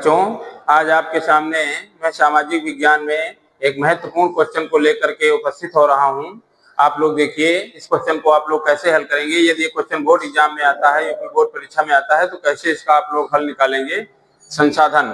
बच्चों, आज आपके सामने मैं सामाजिक विज्ञान में एक महत्वपूर्ण क्वेश्चन को लेकर के उपस्थित हो रहा हूं। आप लोग देखिए, इस क्वेश्चन को आप लोग कैसे हल करेंगे। यदि ये क्वेश्चन बोर्ड एग्जाम में आता है, यूपी बोर्ड परीक्षा में आता है, तो कैसे इसका आप लोग हल निकालेंगे। संसाधन,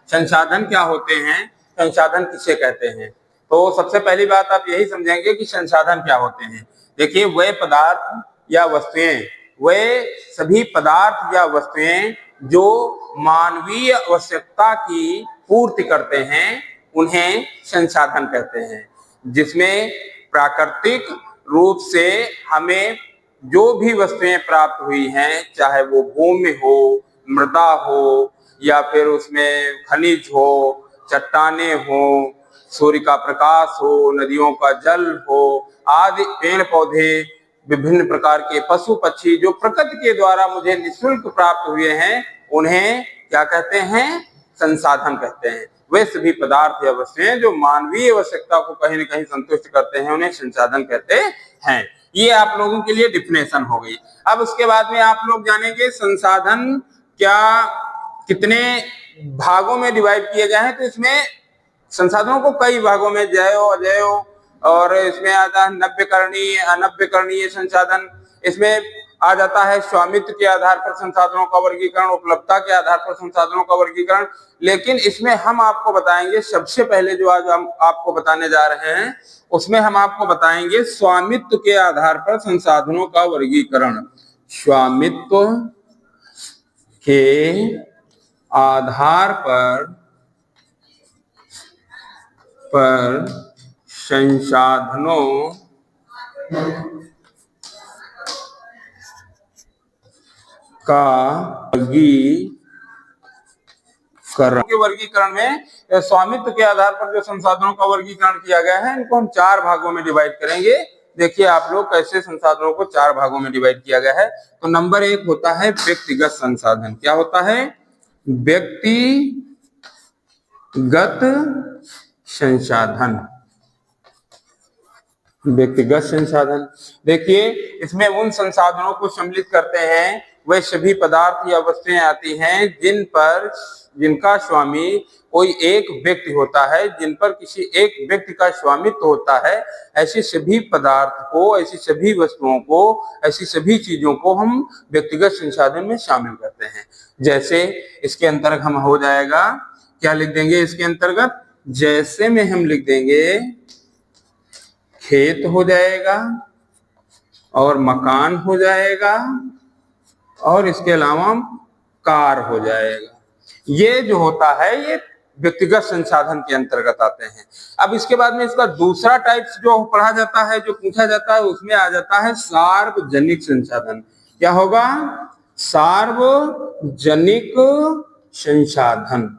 संसाधन क्या होते हैं, संसाधन किसे कहते हैं। तो सबसे पहली बात आप यही समझेंगे कि संसाधन क्या होते हैं। देखिए, वे पदार्थ या वस्तुएं, वे सभी पदार्थ या वस्तुएं जो मानवीय आवश्यकता की पूर्ति करते हैं, उन्हें संसाधन कहते हैं। जिसमें प्राकृतिक रूप से हमें जो भी वस्तुएं प्राप्त हुई हैं, चाहे वो भूमि हो, मृदा हो, या फिर उसमें खनिज हो, चट्टाने हो, सूर्य का प्रकाश हो, नदियों का जल हो, आदि पेड़ पौधे, विभिन्न प्रकार के पशु पक्षी जो प्रकृति के द्वारा मुझे निःशुल्क प्राप्त हुए हैं, उन्हें क्या कहते हैं, संसाधन कहते हैं। वे सभी पदार्थ या वस्तुएं जो मानवीय आवश्यकता को कहीं न कहीं संतुष्ट करते हैं, उन्हें संसाधन कहते हैं। ये आप लोगों के लिए डिफिनेशन हो गई। अब उसके बाद में आप लोग जानेंगे संसाधन क्या कितने भागों में डिवाइड किए गए हैं। तो इसमें संसाधनों को कई भागों में जैव अजैव, और इसमें आता है नव्यकरणीय अनव्यकरणीय संसाधन। इसमें आ जाता है स्वामित्व के आधार पर संसाधनों का वर्गीकरण, उपलब्धता के आधार पर संसाधनों का वर्गीकरण। लेकिन इसमें हम आपको बताएंगे, सबसे पहले जो आज हम आपको बताने जा रहे हैं, उसमें हम आपको बताएंगे स्वामित्व के आधार पर संसाधनों का वर्गीकरण। स्वामित्व के आधार पर संसाधनों का वर्गीकरण में स्वामित्व के आधार पर जो संसाधनों का वर्गीकरण किया गया है, इनको हम 4 भागों में डिवाइड करेंगे। देखिए आप लोग कैसे संसाधनों को 4 भागों में डिवाइड किया गया है। तो नंबर 1 होता है व्यक्तिगत संसाधन। क्या होता है? व्यक्तिगत संसाधन। व्यक्तिगत संसाधन, देखिए इसमें उन संसाधनों को सम्मिलित करते हैं वे सभी पदार्थ या वस्तुएं आती हैं जिनका स्वामी कोई एक व्यक्ति होता है, जिन पर किसी एक व्यक्ति का स्वामित्व होता है। ऐसी सभी पदार्थ को, ऐसी सभी वस्तुओं को, ऐसी सभी चीजों को हम व्यक्तिगत संसाधन में शामिल करते हैं। जैसे इसके अंतर्गत हम हो जाएगा, क्या लिख देंगे इसके अंतर्गत, जैसे में हम लिख देंगे खेत हो जाएगा, और मकान हो जाएगा, और इसके अलावा कार हो जाएगा। ये जो होता है ये व्यक्तिगत संसाधन के अंतर्गत आते हैं। अब इसके बाद में इसका दूसरा टाइप जो पढ़ा जाता है, जो पूछा जाता है, उसमें आ जाता है सार्वजनिक संसाधन। क्या होगा? सार्वजनिक संसाधन।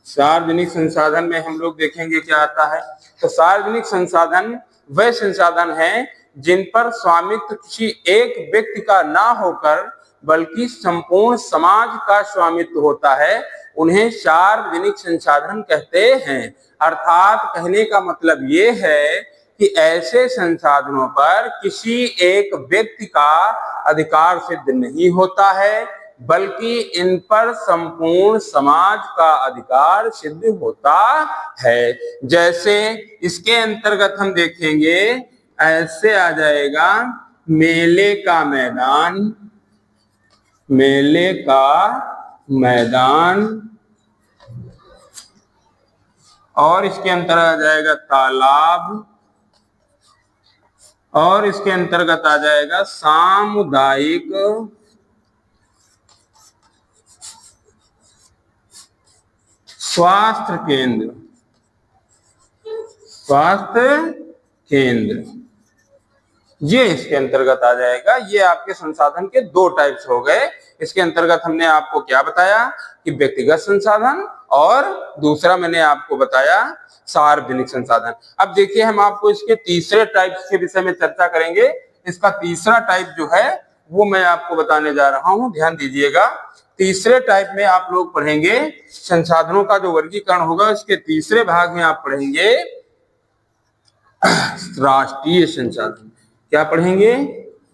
सार्वजनिक संसाधन में हम लोग देखेंगे क्या आता है। तो सार्वजनिक संसाधन वे संसाधन हैं जिन पर स्वामित्व किसी एक व्यक्ति का ना होकर बल्कि संपूर्ण समाज का स्वामित्व होता है, उन्हें सार्वजनिक संसाधन कहते हैं। अर्थात कहने का मतलब ये है कि ऐसे संसाधनों पर किसी एक व्यक्ति का अधिकार सिद्ध नहीं होता है, बल्कि इन पर संपूर्ण समाज का अधिकार सिद्ध होता है। जैसे इसके अंतर्गत हम देखेंगे, ऐसे आ जाएगा मेले का मैदान, और इसके अंतर्गत आ जाएगा तालाब, और इसके अंतर्गत आ जाएगा सामुदायिक स्वास्थ्य केंद्र। ये इसके अंतर्गत आ जाएगा। ये आपके संसाधन के 2 टाइप्स हो गए। इसके अंतर्गत हमने आपको क्या बताया कि व्यक्तिगत संसाधन, और दूसरा मैंने आपको बताया सार्वजनिक संसाधन। अब देखिए हम आपको इसके तीसरे टाइप के विषय में चर्चा करेंगे। इसका तीसरा टाइप जो है वो मैं आपको बताने जा रहा हूं, ध्यान दीजिएगा। तीसरे टाइप में आप लोग पढ़ेंगे संसाधनों का जो वर्गीकरण होगा, इसके तीसरे भाग में आप पढ़ेंगे राष्ट्रीय संसाधन। क्या पढ़ेंगे?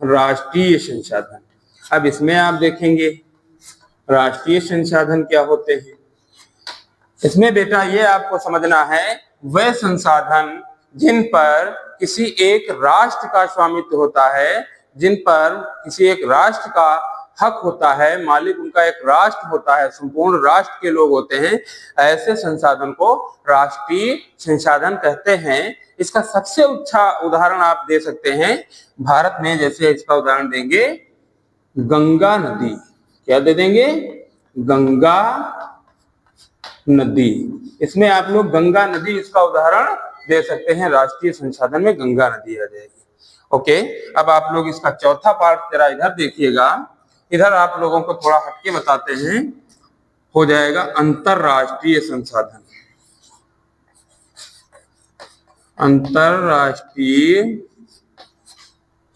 राष्ट्रीय संसाधन। अब इसमें आप देखेंगे राष्ट्रीय संसाधन क्या होते हैं? इसमें बेटा ये आपको समझना है, वह संसाधन जिन पर किसी एक राष्ट्र का स्वामित्व होता है, जिन पर किसी एक राष्ट्र का हक होता है, मालिक उनका एक राष्ट्र होता है, संपूर्ण राष्ट्र के लोग होते हैं, ऐसे संसाधन को राष्ट्रीय संसाधन कहते हैं। इसका सबसे अच्छा उदाहरण आप दे सकते हैं भारत में, जैसे इसका उदाहरण देंगे गंगा नदी। क्या दे देंगे? गंगा नदी। इसमें आप लोग गंगा नदी इसका उदाहरण दे सकते हैं, राष्ट्रीय संसाधन में गंगा नदी आ जाएगी। ओके, अब आप लोग इसका चौथा पार्ट जरा इधर देखिएगा। इधर आप लोगों को थोड़ा हटके बताते हैं, हो जाएगा अंतरराष्ट्रीय संसाधन। अंतरराष्ट्रीय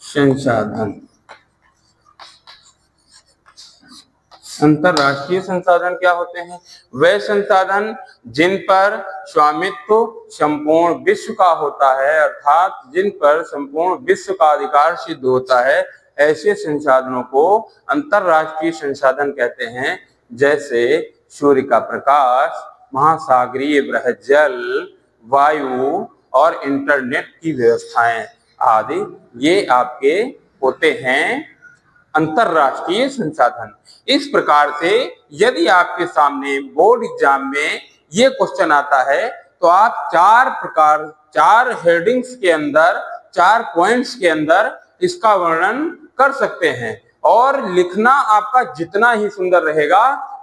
संसाधन। अंतरराष्ट्रीय संसाधन क्या होते हैं? वे संसाधन जिन पर स्वामित्व संपूर्ण विश्व का होता है, अर्थात जिन पर संपूर्ण विश्व का अधिकार सिद्ध होता है, ऐसे संसाधनों को अंतरराष्ट्रीय संसाधन कहते हैं। जैसे सूर्य का प्रकाश, महासागरीय वृहद जल, वायु और इंटरनेट की व्यवस्थाएं आदि, ये आपके होते हैं अंतरराष्ट्रीय संसाधन। इस प्रकार से यदि आपके सामने बोर्ड एग्जाम में ये क्वेश्चन आता है तो आप चार हेडिंग्स के अंदर, 4 पॉइंट्स के अंदर इसका वर्णन कर सकते हैं। और लिखना आपका जितना ही सुंदर रहेगा,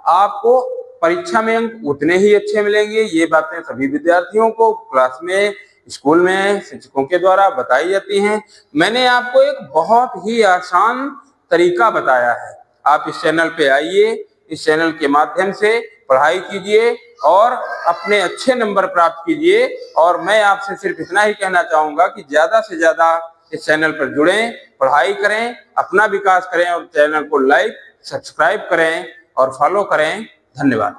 आपको परीक्षा में अंक उतने ही अच्छे मिलेंगे। ये बातें सभी विद्यार्थियों को क्लास में, स्कूल में शिक्षकों के द्वारा बताई जाती हैं। मैंने आपको एक बहुत ही आसान तरीका बताया है। आप इस चैनल पे आइए, इस चैनल के माध्यम से पढ़ाई कीजिए और अपने अच्छे नंबर प्राप्त कीजिए। और मैं आपसे सिर्फ इतना ही कहना चाहूंगा कि ज्यादा से ज्यादा इस चैनल पर जुड़ें, पढ़ाई करें, अपना विकास करें और चैनल को लाइक, सब्सक्राइब करें और फॉलो करें। धन्यवाद।